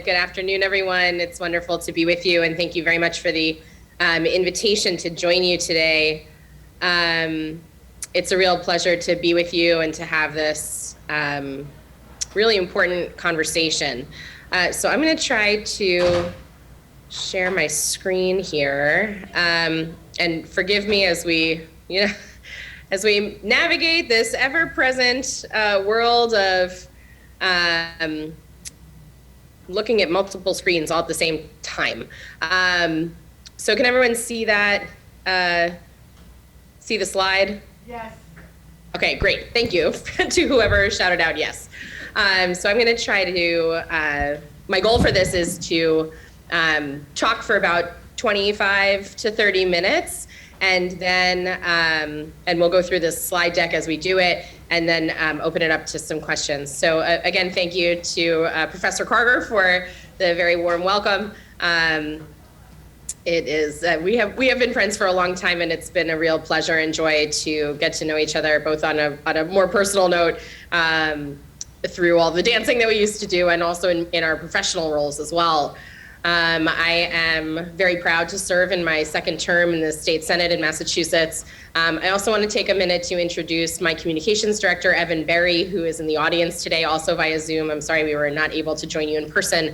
Good afternoon, everyone. It's wonderful to be with you, and thank you very much for the invitation to join you today. It's a real pleasure to be with you and to have this really important conversation. So I'm going to try to share my screen here, and forgive me as we, as we navigate this ever-present world of looking at multiple screens all at the same time. So can everyone see that? See the slide? Yes. Okay, great. Thank you to whoever shouted out yes. So I'm going to try to, my goal for this is to talk for about 25 to 30 minutes, and then and we'll go through this slide deck as we do it, and then open it up to some questions. So again, thank you to Professor Carter for the very warm welcome. It is, we have been friends for a long time, and it's been a real pleasure and joy to get to know each other, both on a more personal note, through all the dancing that we used to do, and also in our professional roles as well. I am very proud to serve in my second term in the State Senate in Massachusetts. I also want to take a minute to introduce my communications director, Evan Berry, who is in the audience today, also via Zoom. I'm sorry we were not able to join you in person.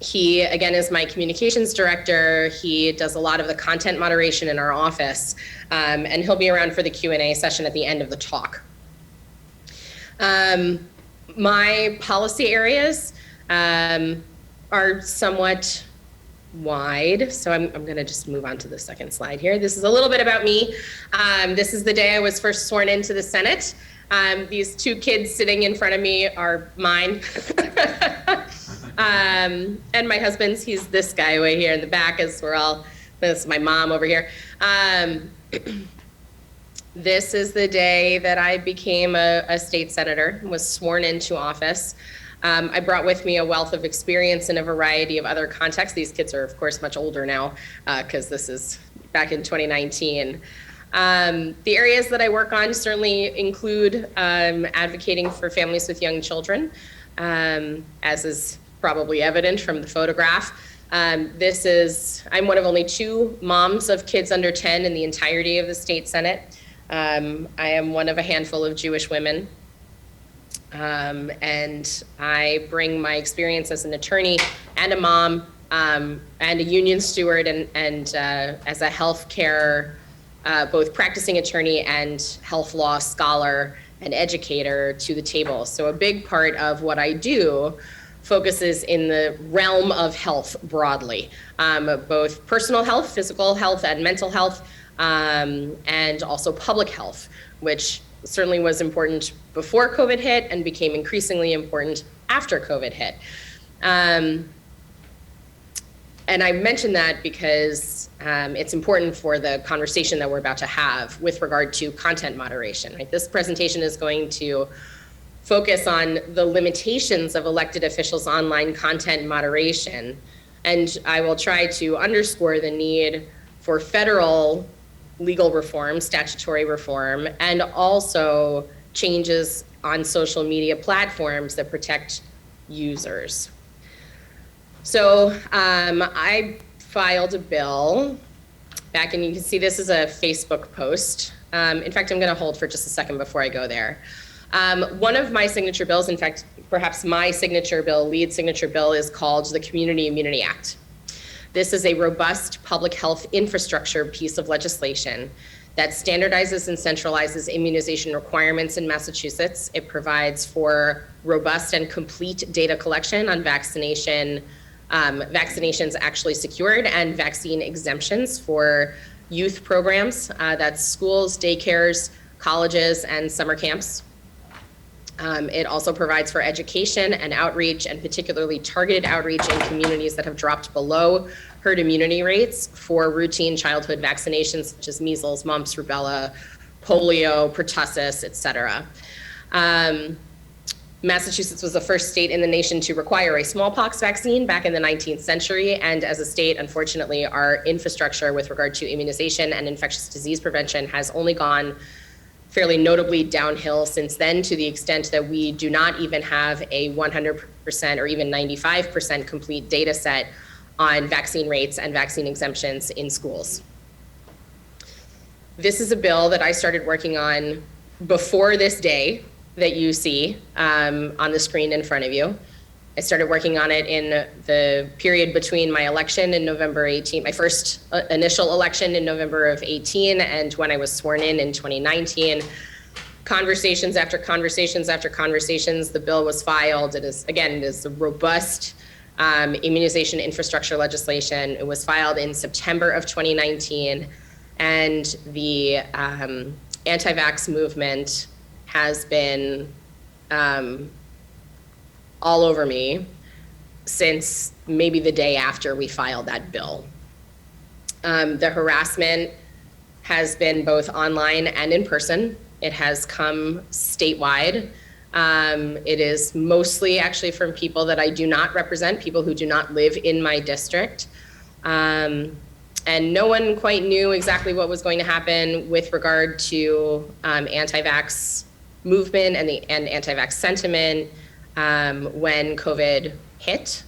He, again, is my communications director. He does a lot of the content moderation in our office, and he'll be around for the Q&A session at the end of the talk. My policy areas are somewhat wide, so I'm going to just move on to the second slide here. This is a little bit about me. This is the day I was first sworn into the Senate. These two kids sitting in front of me are mine. And my husband's, he's this guy way here in the back, as we're all, this is my mom over here. This is the day that I became a state senator, was sworn into office. I brought with me a wealth of experience in a variety of other contexts. These kids are, of course, much older now, because this is back in 2019. The areas that I work on certainly include advocating for families with young children, as is probably evident from the photograph. I'm one of only 2 moms of kids under 10 in the entirety of the state Senate. I am one of a handful of Jewish women. And I bring my experience as an attorney and a mom, and a union steward, and as a healthcare, both practicing attorney and health law scholar and educator to the table. So a big part of what I do focuses in the realm of health broadly, both personal health, physical health, and mental health, and also public health, which certainly was important before COVID hit and became increasingly important after COVID hit. And I mention that because it's important for the conversation that we're about to have with regard to content moderation. Right? This presentation is going to focus on the limitations of elected officials' online content moderation, and I will try to underscore the need for federal legal reform, statutory reform, and also changes on social media platforms that protect users. So I filed a bill back, and you can see this is a Facebook post. In fact, I'm going to hold for just a second before I go there. One of my signature bills, in fact, perhaps my signature bill, lead signature bill, is called the Community Immunity Act. This is a robust public health infrastructure piece of legislation that standardizes and centralizes immunization requirements in Massachusetts. It provides for robust and complete data collection on vaccinations actually secured, and vaccine exemptions for youth programs, that's schools, daycares, colleges, and summer camps. It also provides for education and outreach, and particularly targeted outreach in communities that have dropped below herd immunity rates for routine childhood vaccinations such as measles, mumps, rubella, polio, pertussis, et cetera. Massachusetts was the first state in the nation to require a smallpox vaccine back in the 19th century, and as a state, unfortunately, our infrastructure with regard to immunization and infectious disease prevention has only gone fairly notably downhill since then, to the extent that we do not even have a 100% or even 95% complete data set on vaccine rates and vaccine exemptions in schools. This is a bill that I started working on before this day that you see on the screen in front of you. I started working on it in the period between my election in November 18, my first initial election in November of 18, and when I was sworn in 2019. Conversations after conversations after conversations, the bill was filed. It is, again, it is a robust immunization infrastructure legislation. It was filed in September of 2019, and the anti-vax movement has been all over me since maybe the day after we filed that bill. The harassment has been both online and in person. It has come statewide. It is mostly actually from people that I do not represent, people who do not live in my district. And no one quite knew exactly what was going to happen with regard to anti-vax movement and anti-vax sentiment when COVID hit.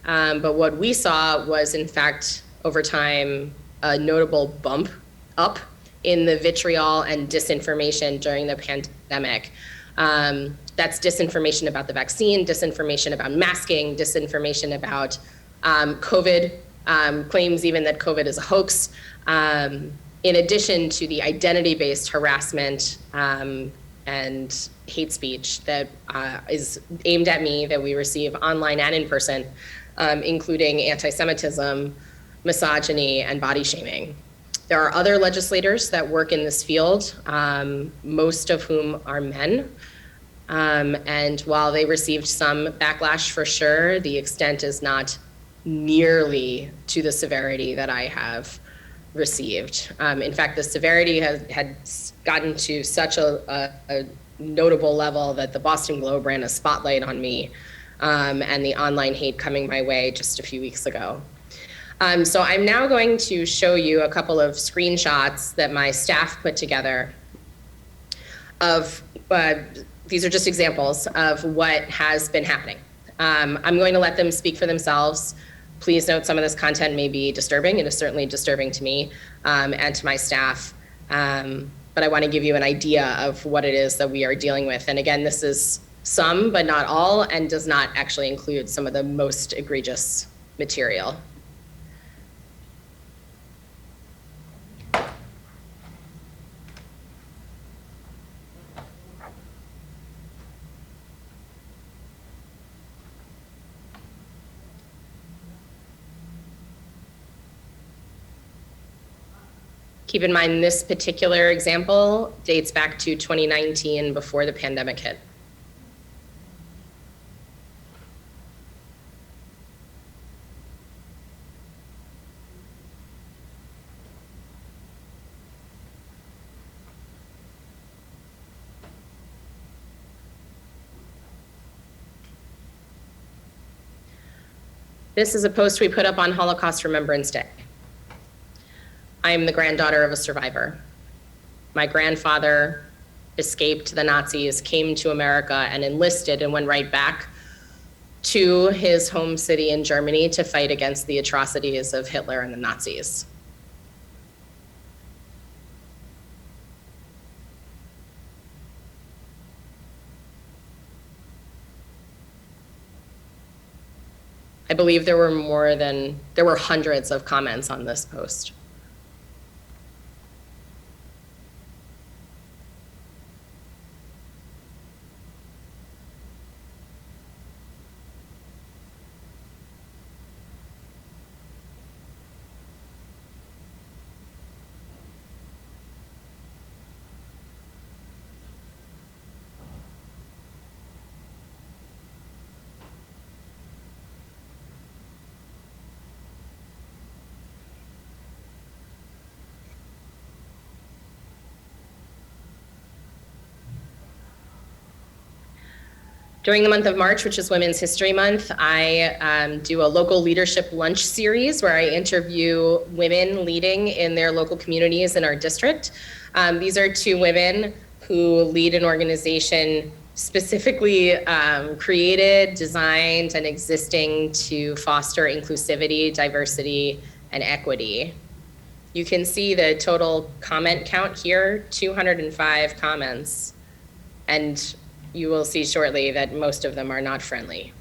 But what we saw was, in fact, over time, a notable bump up in the vitriol and disinformation during the pandemic. That's disinformation about the vaccine, disinformation about masking, disinformation about COVID, claims even that COVID is a hoax, in addition to the identity-based harassment and hate speech that is aimed at me that we receive online and in person, including anti-Semitism, misogyny, and body shaming. There are other legislators that work in this field, most of whom are men. And while they received some backlash for sure, the extent is not nearly to the severity that I have received. In fact, the severity had gotten to such a notable level that the Boston Globe ran a spotlight on me and the online hate coming my way just a few weeks ago. So I'm now going to show you a couple of screenshots that my staff put together of, these are just examples of what has been happening. I'm going to let them speak for themselves. Please note some of this content may be disturbing. It is certainly disturbing to me and to my staff. But I want to give you an idea of what it is that we are dealing with. And again, this is some, but not all, and does not actually include some of the most egregious material. Keep in mind, this particular example dates back to 2019, before the pandemic hit. This is a post we put up on Holocaust Remembrance Day. I am the granddaughter of a survivor. My grandfather escaped the Nazis, came to America and enlisted and went right back to his home city in Germany to fight against the atrocities of Hitler and the Nazis. I believe there were hundreds of comments on this post. During the month of March, which is Women's History Month, I do a local leadership lunch series where I interview women leading in their local communities in our district. These are two women who lead an organization specifically created, designed, and existing to foster inclusivity, diversity, and equity. You can see the total comment count here, 205 comments. And you will see shortly that most of them are not friendly.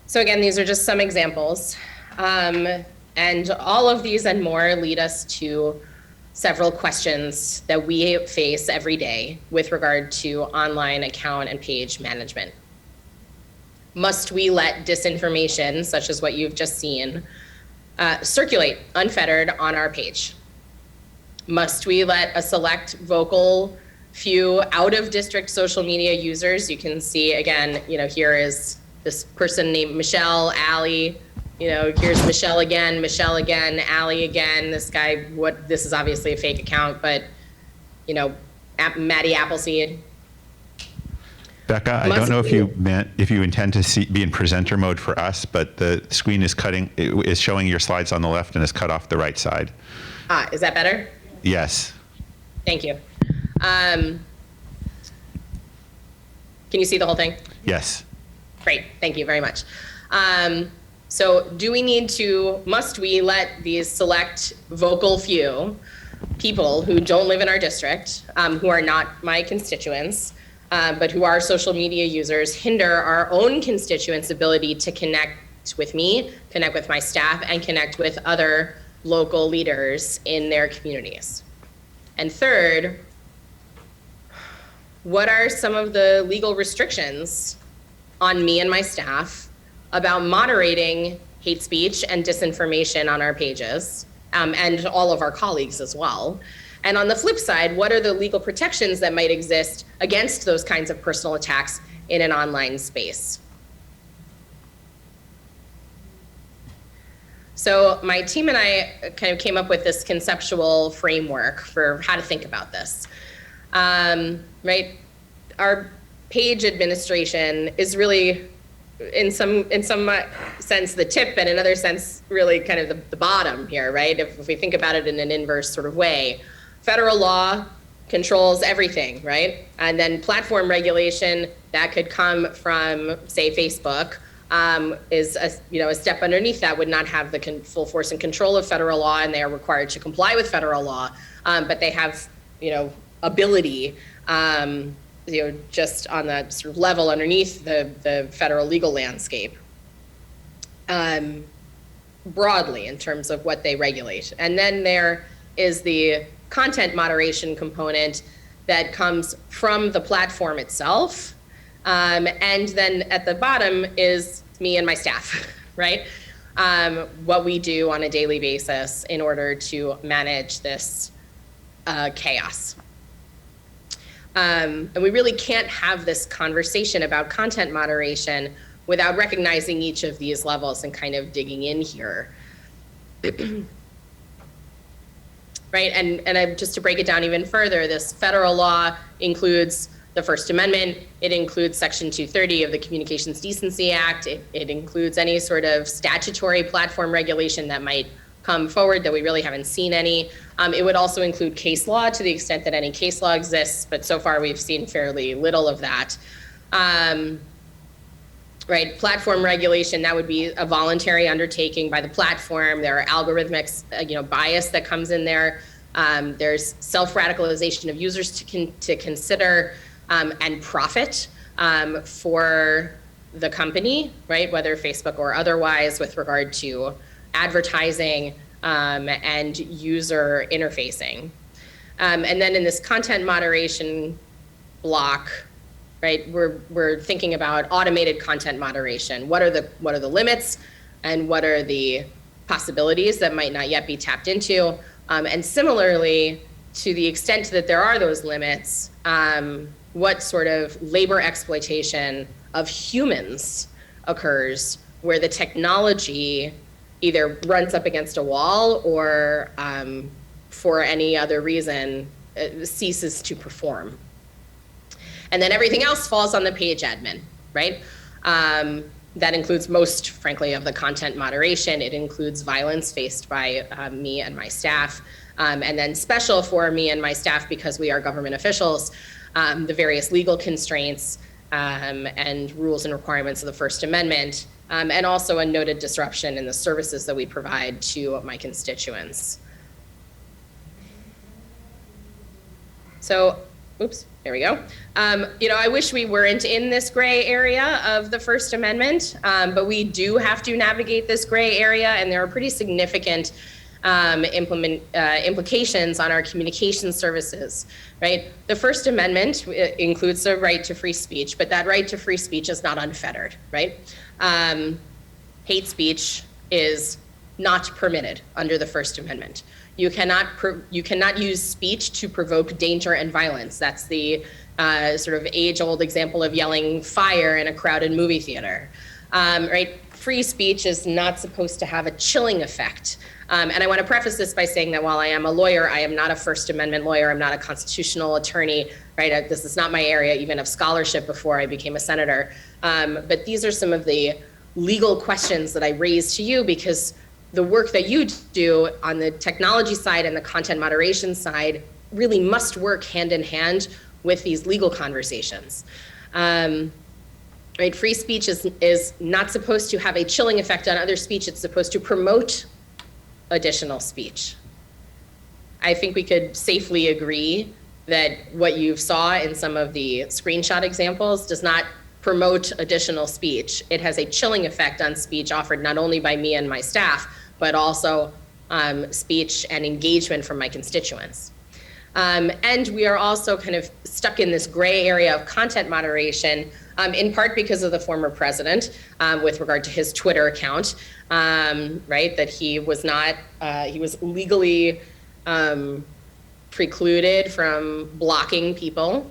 So again, these are just some examples. And all of these and more lead us to several questions that we face every day with regard to online account and page management. Must we let disinformation, such as what you've just seen, circulate unfettered on our page? Must we let a select vocal few out-of-district social media users, you can see again, here is this person named Michelle, Allie, here's Michelle again, Allie again, this guy, this is obviously a fake account, but, Maddie Appleseed. Becca, I don't know if you intend to be in presenter mode for us, but the screen is showing your slides on the left and is cut off the right side. Is that better? Yes. Thank you. Can you see the whole thing? Yes. Great, thank you very much. So must we let these select vocal few people who don't live in our district, who are not my constituents, but who are social media users, hinder our own constituents' ability to connect with me, connect with my staff, and connect with other local leaders in their communities? And third, what are some of the legal restrictions on me and my staff about moderating hate speech and disinformation on our pages, and all of our colleagues as well? And on the flip side, what are the legal protections that might exist against those kinds of personal attacks in an online space? So my team and I kind of came up with this conceptual framework for how to think about this. Right? Our page administration is really, in some sense, the tip, and in another sense, really kind of the bottom here, right? If we think about it in an inverse sort of way, federal law controls everything, right? And then platform regulation that could come from, say, Facebook, is a step underneath that, would not have the full force and control of federal law, and they are required to comply with federal law, but they have ability. Just on the sort of level underneath the federal legal landscape, broadly in terms of what they regulate. And then there is the content moderation component that comes from the platform itself. And then at the bottom is me and my staff, right? What we do on a daily basis in order to manage this chaos. And we really can't have this conversation about content moderation without recognizing each of these levels and kind of digging in here. Right, and just to break it down even further, this federal law includes the First Amendment, it includes Section 230 of the Communications Decency Act, it includes any sort of statutory platform regulation that might come forward that we really haven't seen any. It would also include case law to the extent that any case law exists, but so far we've seen fairly little of that. Right, platform regulation, that would be a voluntary undertaking by the platform. There are algorithmic, bias that comes in there. There's self-radicalization of users to consider and profit for the company, right, whether Facebook or otherwise, with regard to advertising and user interfacing. And then in this content moderation block, right, we're thinking about automated content moderation. What are the limits, and what are the possibilities that might not yet be tapped into? And similarly, to the extent that there are those limits, what sort of labor exploitation of humans occurs where the technology either runs up against a wall or for any other reason ceases to perform. And then everything else falls on the page admin, right? That includes most, frankly, of the content moderation. It includes violence faced by me and my staff. And then special for me and my staff, because we are government officials, the various legal constraints and rules and requirements of the First Amendment, and also a noted disruption in the services that we provide to my constituents. So, oops, there we go. I wish we weren't in this gray area of the First Amendment, but we do have to navigate this gray area, and there are pretty significant implications on our communication services, right? The First Amendment includes the right to free speech, but that right to free speech is not unfettered, right? Hate speech is not permitted under the First Amendment. You cannot use speech to provoke danger and violence. That's the sort of age-old example of yelling fire in a crowded movie theater, right? Free speech is not supposed to have a chilling effect. And I want to preface this by saying that while I am a lawyer, I am not a First Amendment lawyer. I'm not a constitutional attorney, right? This is not my area even of scholarship before I became a senator. But these are some of the legal questions that I raise to you, because the work that you do on the technology side and the content moderation side really must work hand in hand with these legal conversations. Right? Free speech is not supposed to have a chilling effect on other speech. It's supposed to promote additional speech. I think we could safely agree that what you saw in some of the screenshot examples does not promote additional speech. It has a chilling effect on speech offered not only by me and my staff, but also speech and engagement from my constituents. And we are also kind of stuck in this gray area of content moderation, in part because of the former president with regard to his Twitter account, right? That he was not, he was legally precluded from blocking people.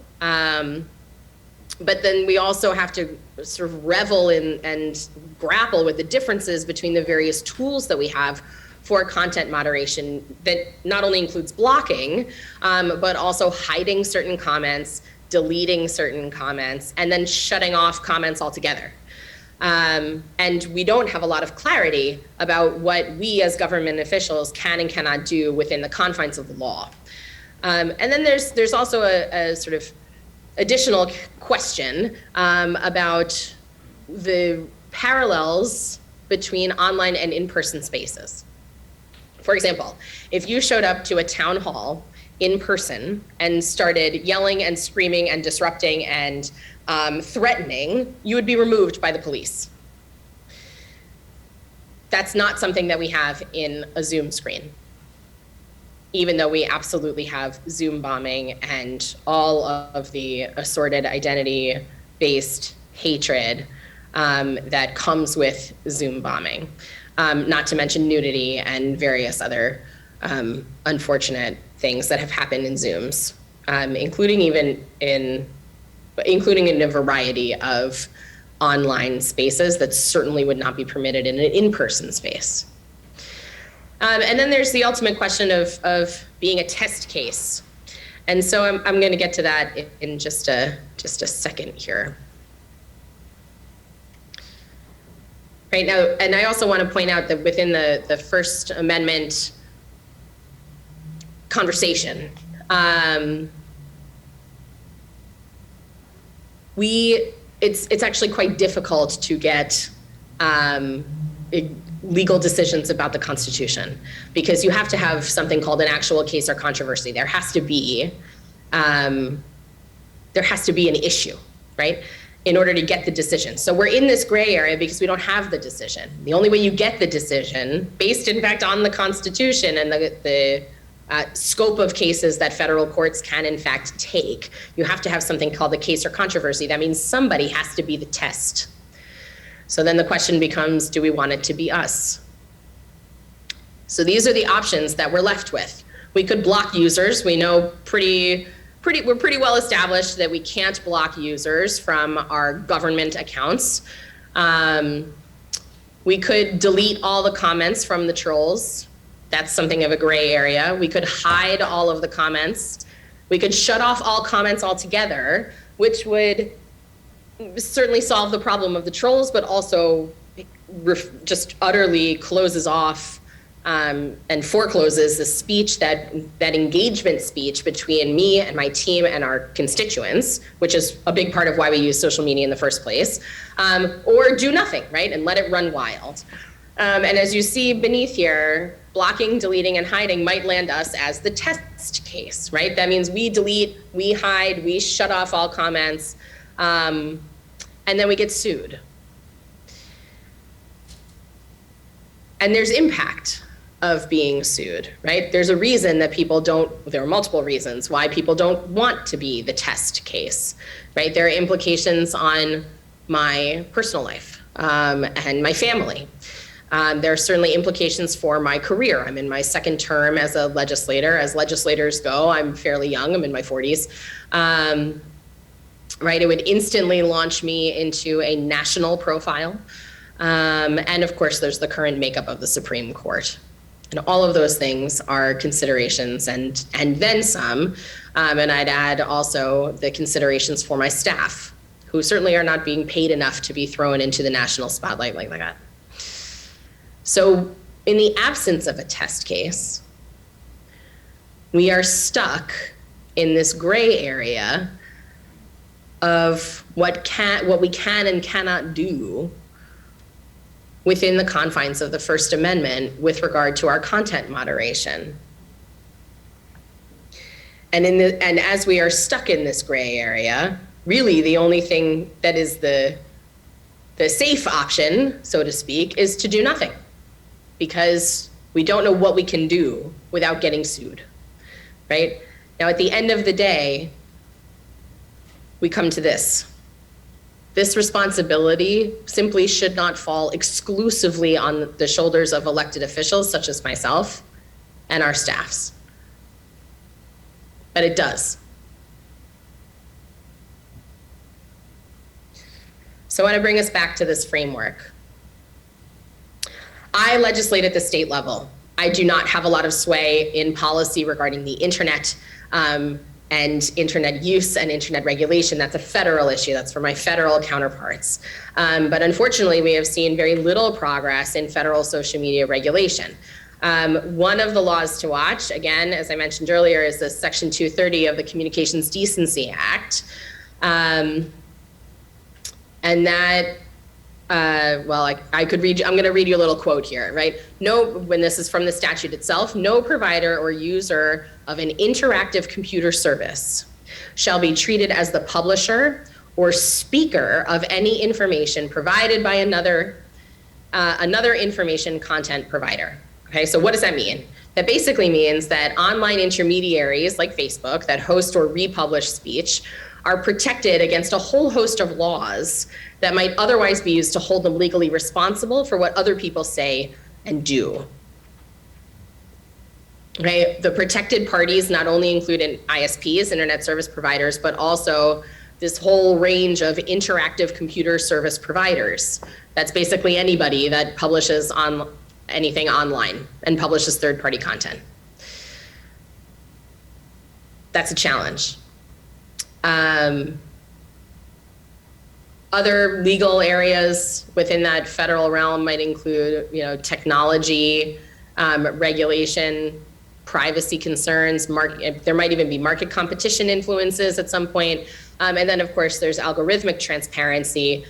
But then we also have to sort of revel in and grapple with the differences between the various tools that we have for content moderation that not only includes blocking, but also hiding certain comments, deleting certain comments, and then shutting off comments altogether. And we don't have a lot of clarity about what we as government officials can and cannot do within the confines of the law. And then there's also a sort of additional question about the parallels between online and in-person spaces. For example, if you showed up to a town hall in person and started yelling and screaming and disrupting and threatening, you would be removed by the police. That's not something that we have in a Zoom screen, even though we absolutely have Zoom bombing and all of the assorted identity-based hatred that comes with Zoom bombing, not to mention nudity and various other unfortunate things that have happened in Zooms, including in a variety of online spaces that certainly would not be permitted in an in-person space. And then there's the ultimate question of being a test case. And so I'm going to get to that in just a second here. Right now, and I also want to point out that within the First Amendment conversation, it's actually quite difficult to get legal decisions about the Constitution, because you have to have something called an actual case or controversy. There has to be an issue, right, in order to get the decision. So we're in this gray area because we don't have the decision. The only way you get the decision, based in fact on the Constitution and the scope of cases that federal courts can in fact take. You have to have something called the case or controversy. That means somebody has to be the test. So then the question becomes, do we want it to be us? So these are the options that we're left with. We could block users. We know we're pretty well established that we can't block users from our government accounts. We could delete all the comments from the trolls. That's something of a gray area. We could hide all of the comments. We could shut off all comments altogether, which would certainly solve the problem of the trolls, but also just utterly closes off and forecloses the speech, that engagement speech between me and my team and our constituents, which is a big part of why we use social media in the first place, or do nothing, right, and let it run wild. And as you see beneath here, blocking, deleting, and hiding might land us as the test case, right? That means we delete, we hide, we shut off all comments, and then we get sued. And there's impact of being sued, right? There's a reason that there are multiple reasons why people don't want to be the test case, right? There are implications on my personal life and my family. There are certainly implications for my career. I'm in my second term as a legislator. As legislators go, I'm fairly young, I'm in my 40s. Right, it would instantly launch me into a national profile. And of course, there's the current makeup of the Supreme Court. And all of those things are considerations and then some. And I'd add also the considerations for my staff, who certainly are not being paid enough to be thrown into the national spotlight like that. So in the absence of a test case, we are stuck in this gray area of what we can and cannot do within the confines of the First Amendment with regard to our content moderation. And as we are stuck in this gray area, really the only thing that is the safe option, so to speak, is to do nothing, because we don't know what we can do without getting sued, right? Now, at the end of the day, we come to this. This responsibility simply should not fall exclusively on the shoulders of elected officials such as myself and our staffs. But it does. So I want to bring us back to this framework. I legislate at the state level. I do not have a lot of sway in policy regarding the internet and internet use and internet regulation. That's a federal issue. That's for my federal counterparts. But unfortunately, we have seen very little progress in federal social media regulation. One of the laws to watch, again, as I mentioned earlier, is the Section 230 of the Communications Decency Act. And that, I could read you, I'm gonna read you a little quote here, right? When this is from the statute itself, no provider or user of an interactive computer service shall be treated as the publisher or speaker of any information provided by another information content provider. Okay, so what does that mean? That basically means that online intermediaries like Facebook that host or republish speech are protected against a whole host of laws that might otherwise be used to hold them legally responsible for what other people say and do. Okay, the protected parties not only include ISPs, internet service providers, but also this whole range of interactive computer service providers. That's basically anybody that publishes on anything online and publishes third-party content. That's a challenge. Other legal areas within that federal realm might include, technology, regulation, privacy concerns, there might even be market competition influences at some point. And then of course there's algorithmic transparency,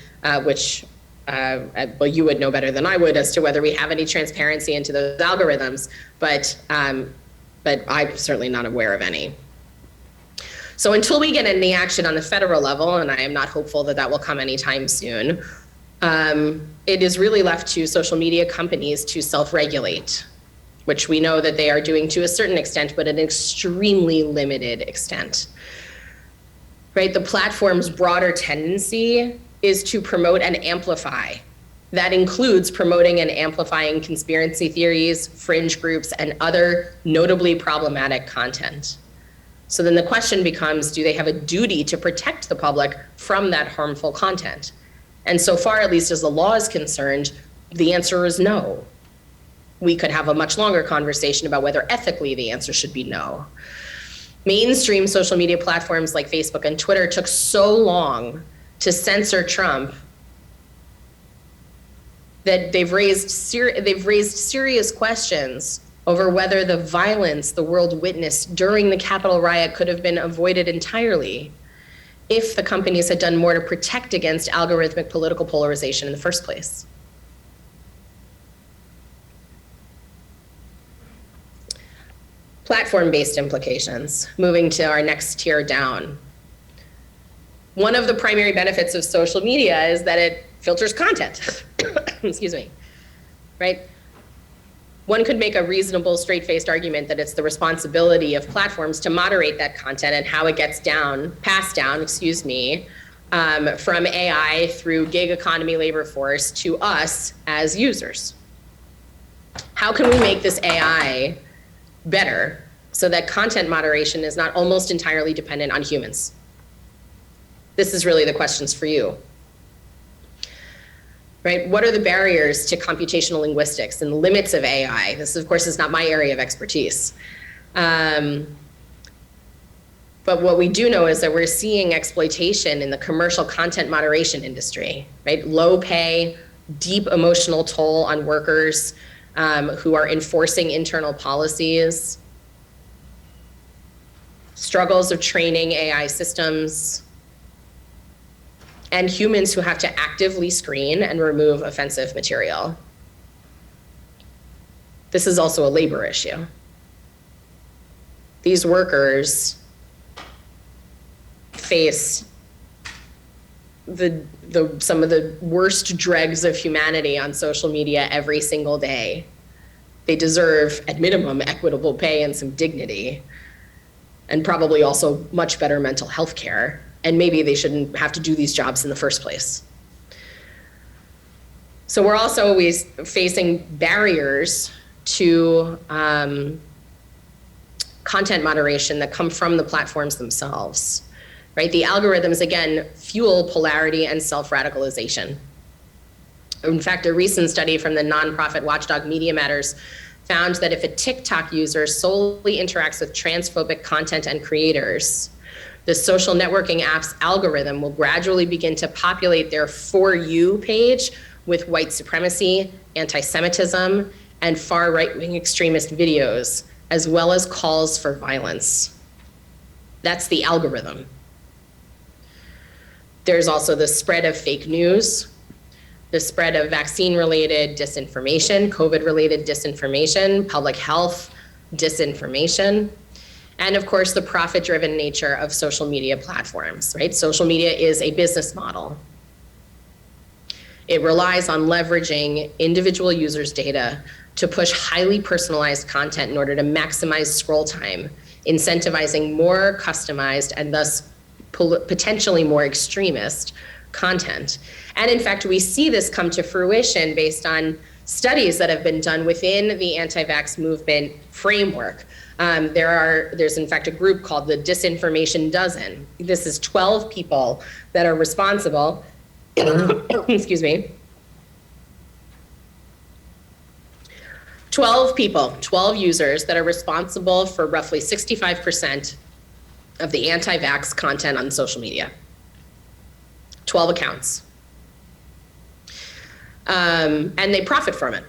which you would know better than I would as to whether we have any transparency into those algorithms, but I'm certainly not aware of any. So until we get any action on the federal level, and I am not hopeful that that will come anytime soon, it is really left to social media companies to self-regulate. which we know that they are doing to a certain extent, but an extremely limited extent. Right? The platform's broader tendency is to promote and amplify. That includes promoting and amplifying conspiracy theories, fringe groups, and other notably problematic content. So then the question becomes, do they have a duty to protect the public from that harmful content? And so far, at least as the law is concerned, the answer is no. We could have a much longer conversation about whether ethically the answer should be no. Mainstream social media platforms like Facebook and Twitter took so long to censor Trump that they've raised serious questions over whether the violence the world witnessed during the Capitol riot could have been avoided entirely if the companies had done more to protect against algorithmic political polarization in the first place. Platform-based implications, moving to our next tier down. One of the primary benefits of social media is that it filters content. Excuse me, right? One could make a reasonable, straight-faced argument that it's the responsibility of platforms to moderate that content and how it gets passed down, from AI through gig economy labor force to us as users. How can we make this AI better so that content moderation is not almost entirely dependent on humans? This is really the questions for you. Right? What are the barriers to computational linguistics and the limits of AI? This, of course, is not my area of expertise. But what we do know is that we're seeing exploitation in the commercial content moderation industry, right? Low pay, deep emotional toll on workers who are enforcing internal policies, struggles of training AI systems, and humans who have to actively screen and remove offensive material. This is also a labor issue. These workers face some of the worst dregs of humanity on social media every single day. They deserve, at minimum, equitable pay and some dignity, and probably also much better mental health care. And maybe they shouldn't have to do these jobs in the first place. So we're also always facing barriers to content moderation that come from the platforms themselves, right? The algorithms, again, fuel polarity and self-radicalization. In fact, a recent study from the nonprofit watchdog Media Matters found that if a TikTok user solely interacts with transphobic content and creators, the social networking app's algorithm will gradually begin to populate their For You page with white supremacy, anti-Semitism, and far right-wing extremist videos, as well as calls for violence. That's the algorithm. There's also the spread of fake news, the spread of vaccine-related disinformation, COVID-related disinformation, public health disinformation, and of course, the profit-driven nature of social media platforms, right? Social media is a business model. It relies on leveraging individual users' data to push highly personalized content in order to maximize scroll time, incentivizing more customized and thus potentially more extremist content. And in fact, we see this come to fruition based on studies that have been done within the anti-vax movement framework. There's in fact a group called the Disinformation Dozen. This is 12 people that are responsible, excuse me, 12 people, 12 users that are responsible for roughly 65% of the anti-vax content on social media. 12 accounts. And they profit from it,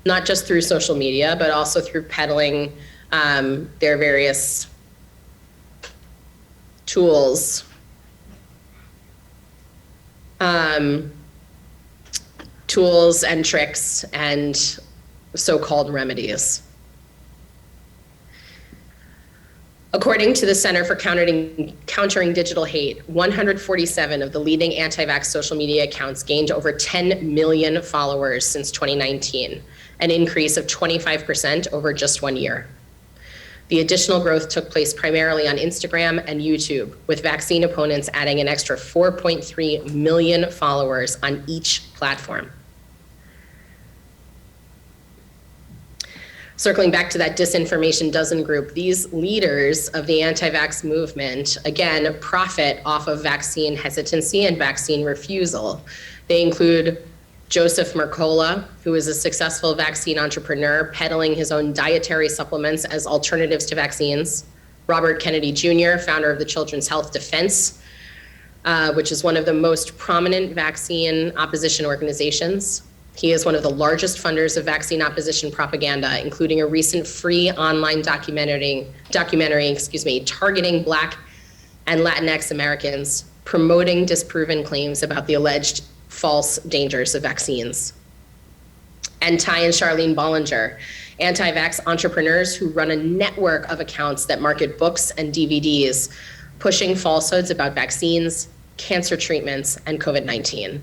not just through social media, but also through peddling their various tools, tools and tricks and so-called remedies. According to the Center for Countering Digital Hate, 147 of the leading anti-vax social media accounts gained over 10 million followers since 2019, an increase of 25% over just 1 year. The additional growth took place primarily on Instagram and YouTube, with vaccine opponents adding an extra 4.3 million followers on each platform. Circling back to that disinformation dozen group, these leaders of the anti-vax movement, again, profit off of vaccine hesitancy and vaccine refusal. They include Joseph Mercola, who is a successful vaccine entrepreneur peddling his own dietary supplements as alternatives to vaccines. Robert Kennedy Jr., founder of the Children's Health Defense, which is one of the most prominent vaccine opposition organizations. He is one of the largest funders of vaccine opposition propaganda, including a recent free online documentary, targeting Black and Latinx Americans, promoting disproven claims about the alleged false dangers of vaccines. And Ty and Charlene Bollinger, anti-vax entrepreneurs who run a network of accounts that market books and DVDs, pushing falsehoods about vaccines, cancer treatments, and COVID-19.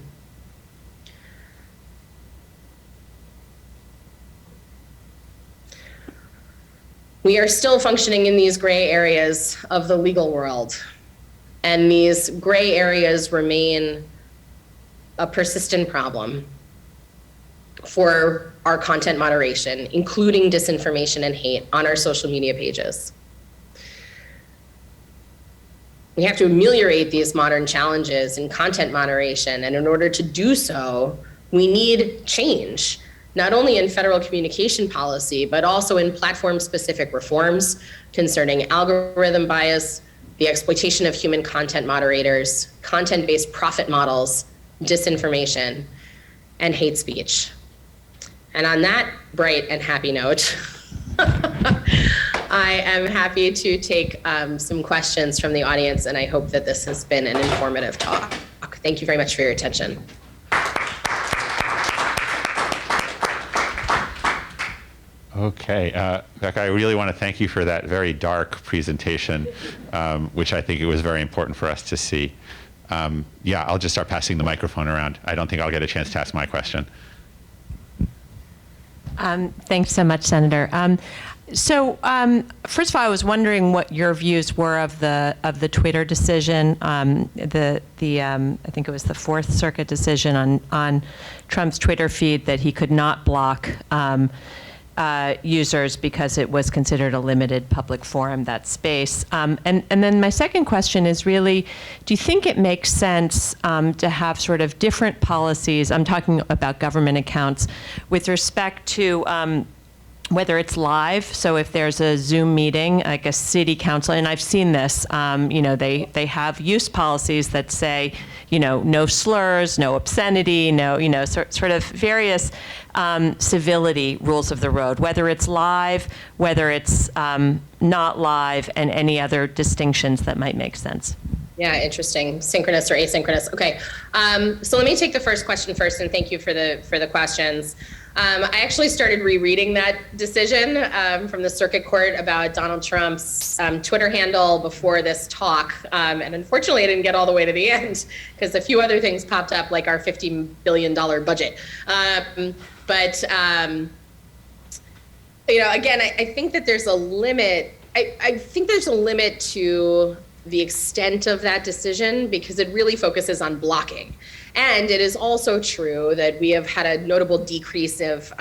We are still functioning in these gray areas of the legal world, and these gray areas remain a persistent problem for our content moderation, including disinformation and hate on our social media pages. We have to ameliorate these modern challenges in content moderation, and in order to do so, we need change, not only in federal communication policy, but also in platform-specific reforms concerning algorithm bias, the exploitation of human content moderators, content-based profit models, disinformation, and hate speech. And on that bright and happy note, I am happy to take some questions from the audience, and I hope that this has been an informative talk. Thank you very much for your attention. Okay, Becca, I really want to thank you for that very dark presentation, which I think it was very important for us to see. Yeah, I'll just start passing the microphone around. I don't think I'll get a chance to ask my question. Thanks so much, Senator. First of all, I was wondering what your views were of the Twitter decision, I think it was the Fourth Circuit decision on Trump's Twitter feed that he could not block users because it was considered a limited public forum, that space. And then my second question is really, do you think it makes sense to have sort of different policies, I'm talking about government accounts, with respect to whether it's live, so if there's a Zoom meeting, like a city council, and I've seen this, they have use policies that say, no slurs, no obscenity, no, sort of various civility rules of the road, whether it's live, whether it's not live, and any other distinctions that might make sense. Yeah, interesting. Synchronous or asynchronous. Okay, so let me take the first question first, and thank you for the questions. I actually started rereading that decision from the circuit court about Donald Trump's Twitter handle before this talk. And unfortunately, I didn't get all the way to the end because a few other things popped up, like our $50 billion budget. Again, I think that there's a limit. I think there's a limit to the extent of that decision because it really focuses on blocking. And it is also true that we have had a notable decrease of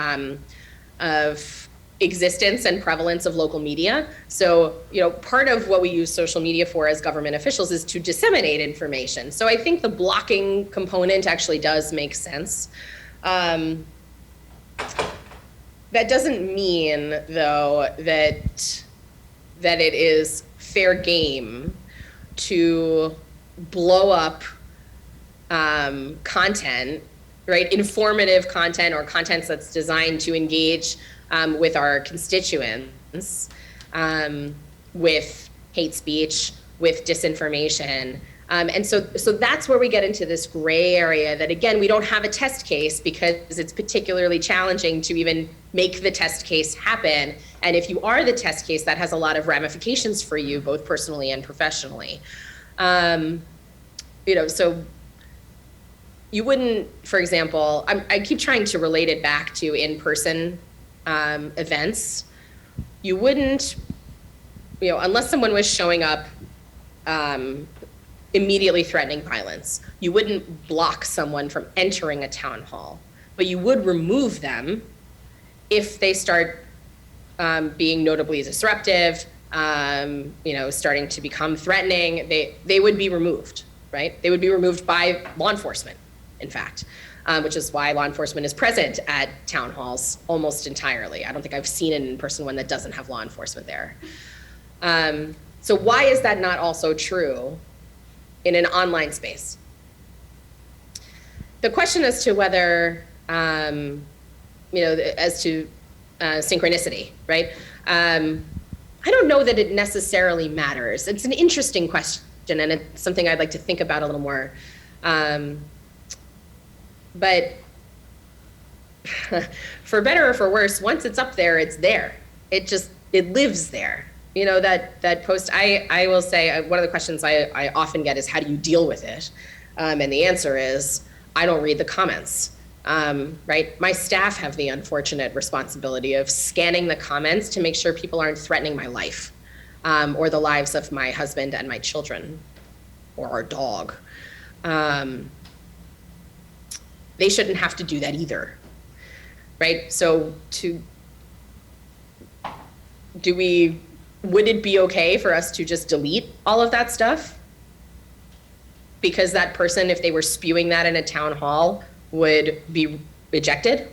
existence and prevalence of local media. So, part of what we use social media for as government officials is to disseminate information. So I think the blocking component actually does make sense. That doesn't mean, though, that it is fair game to blow up content, right? Informative content or content that's designed to engage with our constituents, with hate speech, with disinformation. And so that's where we get into this gray area that, again, we don't have a test case because it's particularly challenging to even make the test case happen And if you are the test case, that has a lot of ramifications for you, both personally and professionally. So you wouldn't, for example, I keep trying to relate it back to in-person events. You wouldn't, unless someone was showing up immediately threatening violence, you wouldn't block someone from entering a town hall, but you would remove them if they start being notably disruptive, starting to become threatening. They would be removed, right? They would be removed by law enforcement, in fact, which is why law enforcement is present at town halls almost entirely. I don't think I've seen an in-person one that doesn't have law enforcement there. So why is that not also true in an online space? The question as to whether, as to synchronicity, right? I don't know that it necessarily matters. It's an interesting question, and it's something I'd like to think about a little more. But for better or for worse, once it's up there, it's there. It lives there. That post, I will say, one of the questions I often get is, how do you deal with it? And the answer is, I don't read the comments, right? My staff have the unfortunate responsibility of scanning the comments to make sure people aren't threatening my life or the lives of my husband and my children or our dog. They shouldn't have to do that either, right? So would it be okay for us to just delete all of that stuff? Because that person, if they were spewing that in a town hall, would be ejected?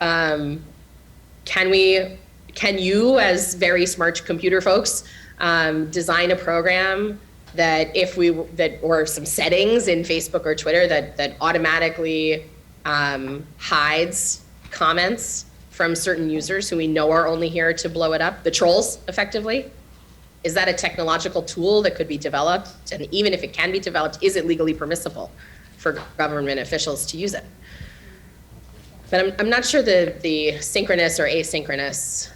Can you, as very smart computer folks, design a program that or some settings in Facebook or Twitter that automatically hides comments from certain users who we know are only here to blow it up, the trolls, effectively? Is that a technological tool that could be developed? And even if it can be developed, is it legally permissible for government officials to use it? But I'm not sure the synchronous or asynchronous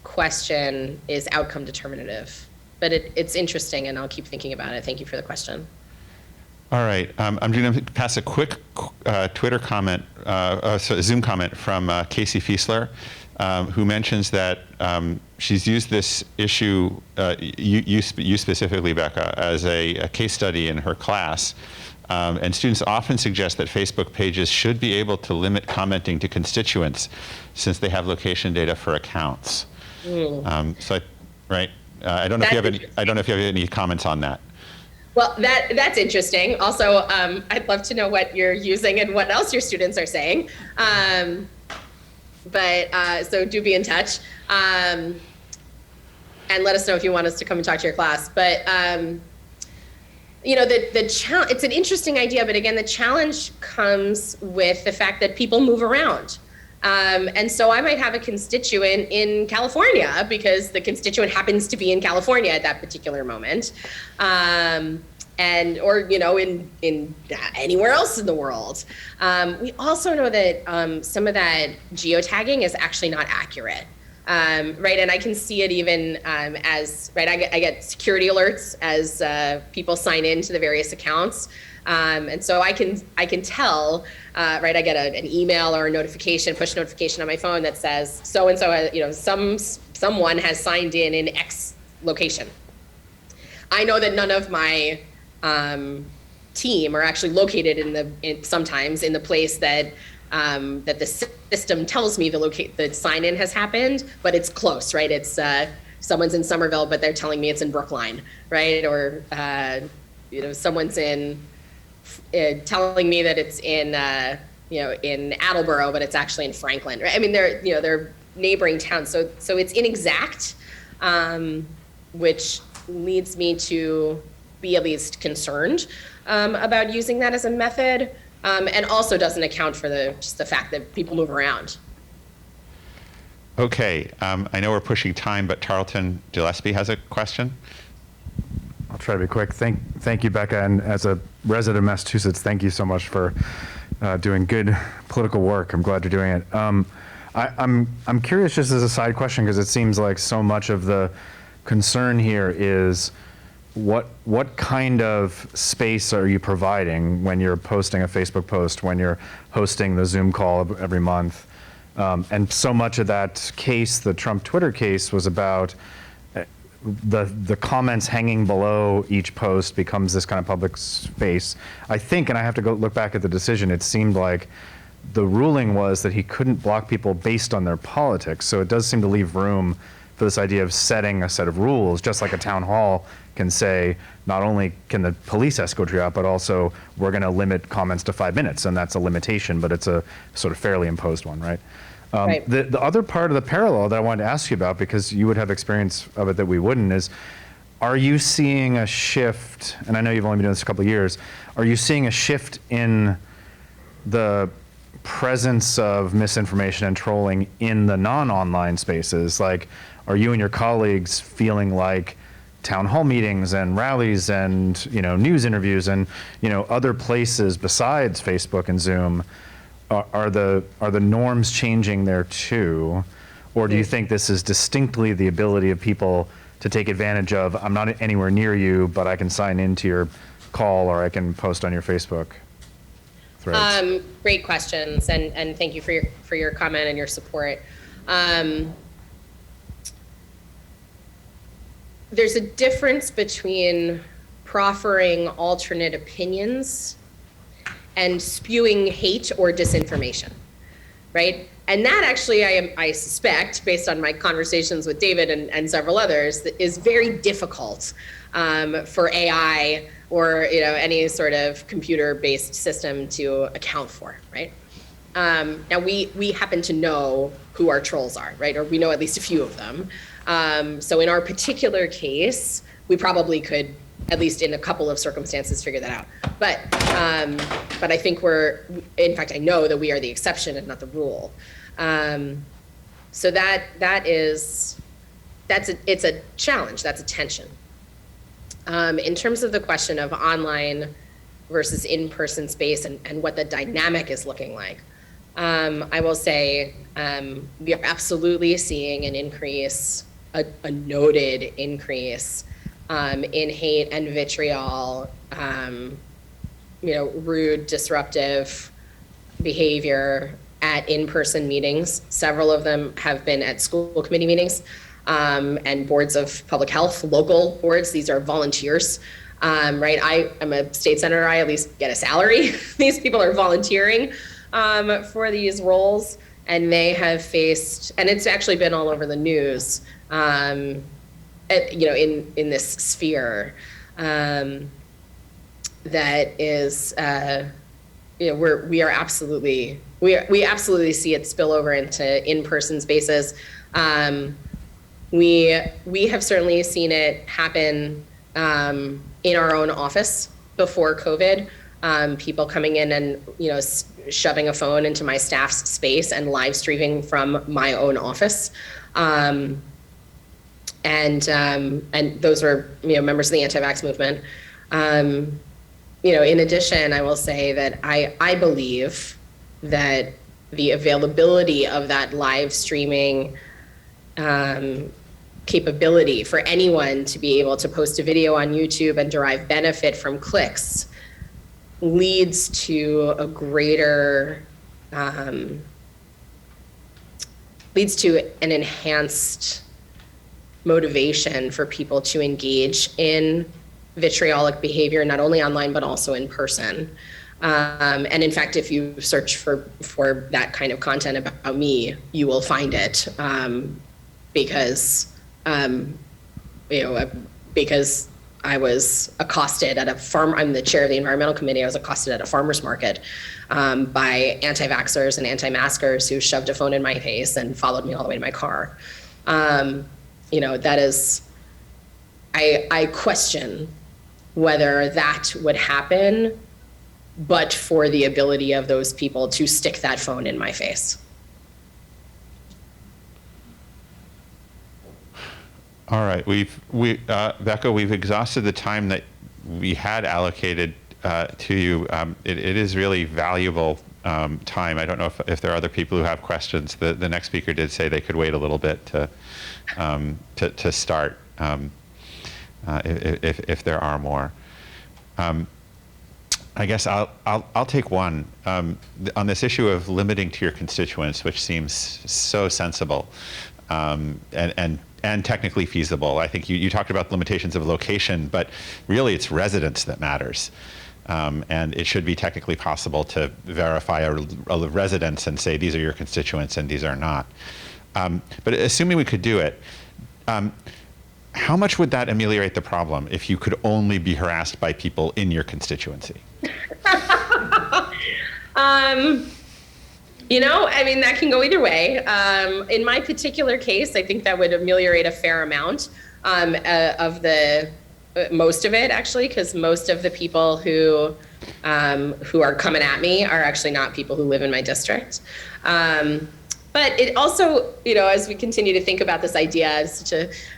question is outcome determinative. But it's interesting, and I'll keep thinking about it. Thank you for the question. All right, I'm going to pass a quick Twitter comment, Zoom comment from Casey Fiesler, who mentions that she's used this issue, you specifically, Becca, as a case study in her class. And students often suggest that Facebook pages should be able to limit commenting to constituents since they have location data for accounts. Right? I don't know if you have any. I don't know if you have any comments on that. Well, that's interesting. Also, I'd love to know what you're using and what else your students are saying. So do be in touch, and let us know if you want us to come and talk to your class. But the challenge. It's an interesting idea, but again, the challenge comes with the fact that people move around. And so I might have a constituent in California because the constituent happens to be in California at that particular moment. Or in anywhere else in the world. We also know that some of that geotagging is actually not accurate. Right, and I can see it even as, right, I get security alerts as people sign in to the various accounts. And so I can tell, right, I get an email or a notification, push notification on my phone that says so-and-so, someone has signed in X location. I know that none of my team are actually located sometimes in the place that the system tells me the sign-in has happened, but it's close, right? It's someone's in Somerville, but they're telling me it's in Brookline, right? Or someone's telling me that it's in Attleboro, but it's actually in Franklin, right? I mean, they're neighboring towns, so it's inexact, which leads me to be at least concerned about using that as a method, and also doesn't account for just the fact that people move around. Okay, I know we're pushing time, but Tarleton Gillespie has a question. I'll try to be quick. Thank you, Becca, and as a resident of Massachusetts, thank you so much for doing good political work. I'm glad you're doing it. I'm curious, just as a side question, because it seems like so much of the concern here is what kind of space are you providing when you're posting a Facebook post, when you're hosting the Zoom call every month? And so much of that case, the Trump Twitter case, was about the comments hanging below each post becomes this kind of public space. I think, and I have to go look back at the decision, it seemed like the ruling was that he couldn't block people based on their politics. So it does seem to leave room for this idea of setting a set of rules, just like a town hall can say, not only can the police escort you out, but also we're going to limit comments to 5 minutes, and that's a limitation, but it's a sort of fairly imposed one, right? Right. The other part of the parallel that I wanted to ask you about, because you would have experience of it that we wouldn't, is are you seeing a shift, and I know you've only been doing this a couple of years, are you seeing a shift in the presence of misinformation and trolling in the non-online spaces? Like, are you and your colleagues feeling like town hall meetings and rallies and news interviews and other places besides Facebook and Zoom, are the norms changing there too? Or do you think this is distinctly the ability of people to take advantage of, I'm not anywhere near you, but I can sign into your call or I can post on your Facebook threads? Great questions, and thank you for your comment and your support. There's a difference between proffering alternate opinions and spewing hate or disinformation, right? And that actually, I suspect, based on my conversations with David and several others, is very difficult for AI or any sort of computer-based system to account for, right? Now we happen to know who our trolls are, right? Or we know at least a few of them. So in our particular case, we probably could, at least in a couple of circumstances, figure that out. But I think in fact, I know that we are the exception and not the rule. So it's a challenge, that's a tension. In terms of the question of online versus in-person space and what the dynamic is looking like, I will say we are absolutely seeing an increase, a noted increase in hate and vitriol, rude, disruptive behavior at in-person meetings. Several of them have been at school committee meetings and boards of public health, local boards. These are volunteers, right? I'm a state senator. I at least get a salary. These people are volunteering for these roles, and they have faced, and it's actually been all over the news, in this sphere, that is, we absolutely see it spill over into in-person spaces. We have certainly seen it happen in our own office before COVID. People coming in and shoving a phone into my staff's space and live streaming from my own office, and those were members of the anti-vax movement. In addition, I will say that I believe that the availability of that live streaming capability for anyone to be able to post a video on YouTube and derive benefit from clicks leads to a greater, leads to an enhanced motivation for people to engage in vitriolic behavior, not only online, but also in person. And in fact, if you search for that kind of content about me, you will find it, because I was accosted at a farm. I'm the chair of the environmental committee. I was accosted at a farmer's market by anti-vaxxers and anti-maskers who shoved a phone in my face and followed me all the way to my car. That is, I question whether that would happen, but for the ability of those people to stick that phone in my face. All right, Becca, we've exhausted the time that we had allocated to you. It is really valuable time. I don't know if there are other people who have questions. The next speaker did say they could wait a little bit to start if there are more. I guess I'll take one on this issue of limiting to your constituents, which seems so sensible and technically feasible. I think you talked about the limitations of location, but really it's residence that matters. And it should be technically possible to verify a residence and say these are your constituents and these are not. But assuming we could do it, how much would that ameliorate the problem if you could only be harassed by people in your constituency? I mean, that can go either way. In my particular case, I think that would ameliorate a fair amount of most of it, actually, because most of the people who are coming at me are actually not people who live in my district. But it also, as we continue to think about this idea,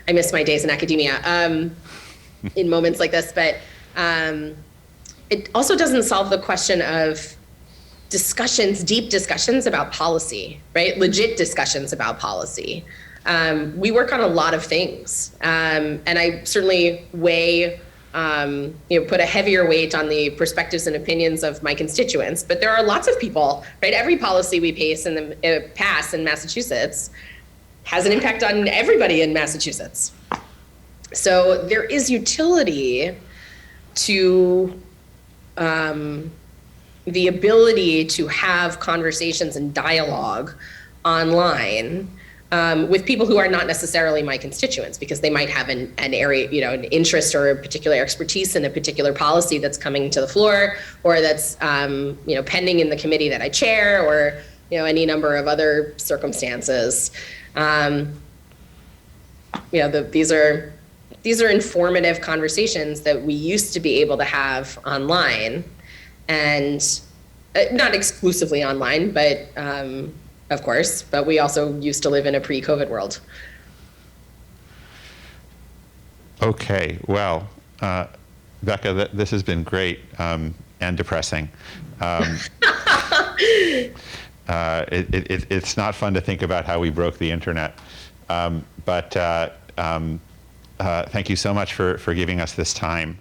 I miss my days in academia in moments like this, but it also doesn't solve the question of deep discussions about policy, right? Legit discussions about policy. We work on a lot of things, and I certainly put a heavier weight on the perspectives and opinions of my constituents. But there are lots of people, right? Every policy we pass in Massachusetts has an impact on everybody in Massachusetts. So there is utility to the ability to have conversations and dialogue online with people who are not necessarily my constituents, because they might have an area, an interest or a particular expertise in a particular policy that's coming to the floor, or that's pending in the committee that I chair, or any number of other circumstances. These are informative conversations that we used to be able to have online, and not exclusively online, but of course, but we also used to live in a pre-COVID world. Okay, well, Becca, this has been great and depressing. It's not fun to think about how we broke the internet, but thank you so much for giving us this time.